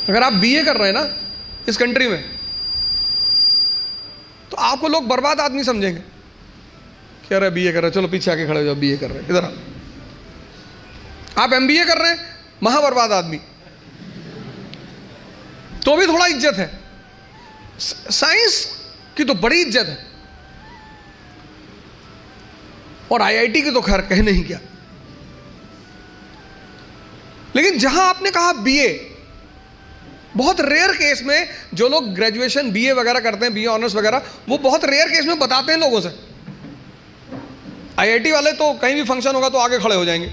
अगर आप बीए कर रहे हैं ना इस कंट्री में, तो आपको लोग बर्बाद आदमी समझेंगे। कह रहे बीए कर रहे, चलो पीछे आके खड़े हो जाओ, बीए कर रहे हैं, इधर आप एमबीए कर रहे हैं, महाबर्बाद आदमी, तो भी थोड़ा इज्जत है। साइंस की तो बड़ी इज्जत है, और आईआईटी की तो खैर कह नहीं क्या। लेकिन जहां आपने कहा बीए, बहुत रेयर केस में जो लोग ग्रेजुएशन बीए वगैरह करते हैं, बीए ऑनर्स वगैरह, वो बहुत रेयर केस में बताते हैं लोगों से। आईआईटी वाले तो कहीं भी फंक्शन होगा तो आगे खड़े हो जाएंगे,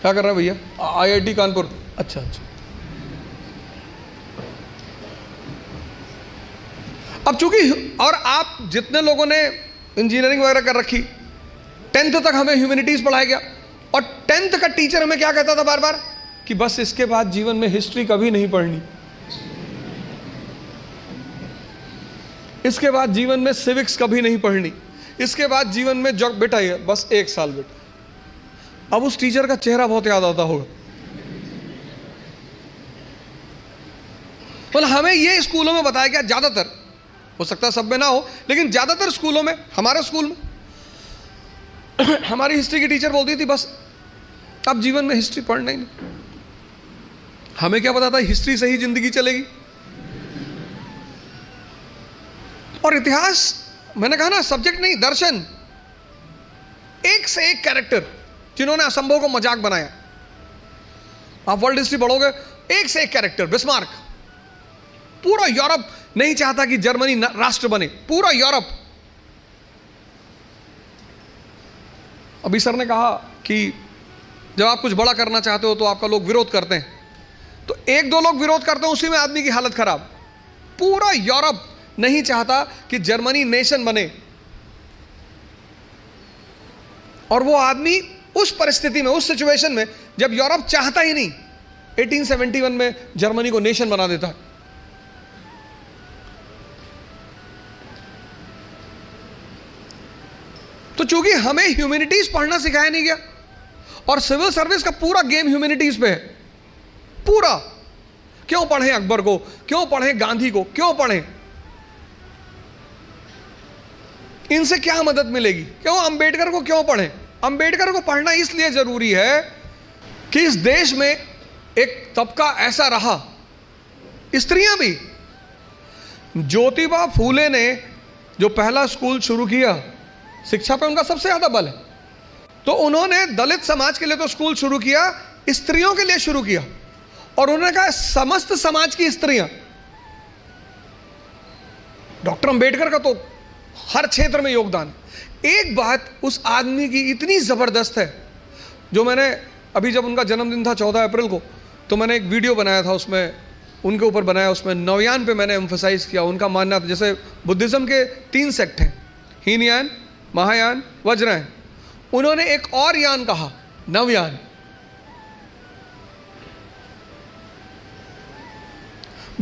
क्या कर रहे हैं भैया, आईआईटी कानपुर, अच्छा अच्छा। अब चूंकि, और आप जितने लोगों ने इंजीनियरिंग वगैरह कर रखी, 10th तक हमें ह्यूमैनिटीज पढ़ाया गया, और 10th का टीचर हमें क्या कहता था बार बार कि बस इसके बाद जीवन में हिस्ट्री कभी नहीं पढ़नी, इसके बाद जीवन में सिविक्स कभी नहीं पढ़नी, इसके बाद जीवन में जो बेटा ये बस 1 साल बेटा। अब उस टीचर का चेहरा बहुत याद आता होगा। तो हमें ये स्कूलों में बताया गया, ज्यादातर, हो सकता है सब में ना हो, लेकिन ज्यादातर स्कूलों में, हमारे स्कूल में हमारी हिस्ट्री की टीचर बोलती थी बस अब जीवन में हिस्ट्री पढ़ना ही नहीं। हमें क्या पता था हिस्ट्री से ही जिंदगी चलेगी। और इतिहास, मैंने कहा ना, सब्जेक्ट नहीं, दर्शन, एक से एक कैरेक्टर जिन्होंने असंभव को मजाक बनाया। आप वर्ल्ड हिस्ट्री पढ़ोगे, एक से एक कैरेक्टर। बिस्मार्क, पूरा यूरोप नहीं चाहता कि जर्मनी राष्ट्र बने, पूरा यूरोप। अभी सर ने कहा कि जब आप कुछ बड़ा करना चाहते हो तो आपका लोग विरोध करते हैं, तो 1-2 लोग विरोध करते हैं, उसी में आदमी की हालत खराब। पूरा यूरोप नहीं चाहता कि जर्मनी नेशन बने, और वो आदमी उस परिस्थिति में, उस सिचुएशन में, जब यूरोप चाहता ही नहीं, 1871 में जर्मनी को नेशन बना देता है। तो चूंकि हमें ह्यूमैनिटीज पढ़ना सिखाया नहीं गया, और सिविल सर्विस का पूरा गेम ह्यूमैनिटीज पे है, पूरा। क्यों पढ़ें अकबर को, क्यों पढ़ें गांधी को, क्यों पढ़ें, इनसे क्या मदद मिलेगी, क्यों अंबेडकर को क्यों पढ़ें। अंबेडकर को पढ़ना इसलिए जरूरी है कि इस देश में एक तबका ऐसा रहा, स्त्रियां भी। ज्योतिबा फूले ने जो पहला स्कूल शुरू किया, शिक्षा पे उनका सबसे ज्यादा बल है, तो उन्होंने दलित समाज के लिए तो स्कूल शुरू किया, स्त्रियों के लिए शुरू किया, और उन्होंने कहा समस्त समाज की स्त्रियां। डॉक्टर अंबेडकर का तो हर क्षेत्र में योगदान। एक बात उस आदमी की इतनी जबरदस्त है, जो मैंने अभी, जब उनका जन्मदिन था 14 अप्रैल को, तो मैंने एक वीडियो बनाया था, उसमें उनके ऊपर बनाया, उसमें नवयान पे मैंने एम्फसाइज किया। उनका मानना था, जैसे बुद्धिज्म के 3 सेक्ट हैं, हीनयान, महायान, वज्रयान, उन्होंने एक और यान कहा, नवयान।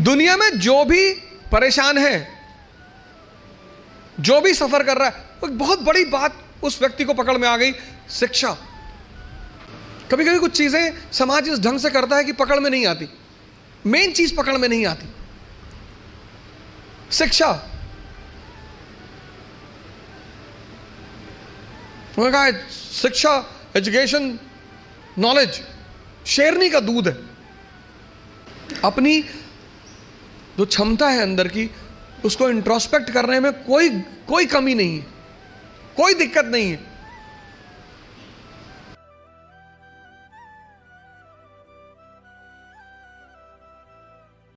दुनिया में जो भी परेशान है, जो भी सफर कर रहा है, एक बहुत बड़ी बात उस व्यक्ति को पकड़ में आ गई, शिक्षा। कभी कभी कुछ चीजें समाज इस ढंग से करता है कि पकड़ में नहीं आती, मेन चीज पकड़ में नहीं आती, शिक्षा। उन्होंने कहा शिक्षा, एजुकेशन, नॉलेज शेरनी का दूध है। अपनी जो क्षमता है अंदर की, उसको इंट्रोस्पेक्ट करने में कोई कमी नहीं है, कोई दिक्कत नहीं है।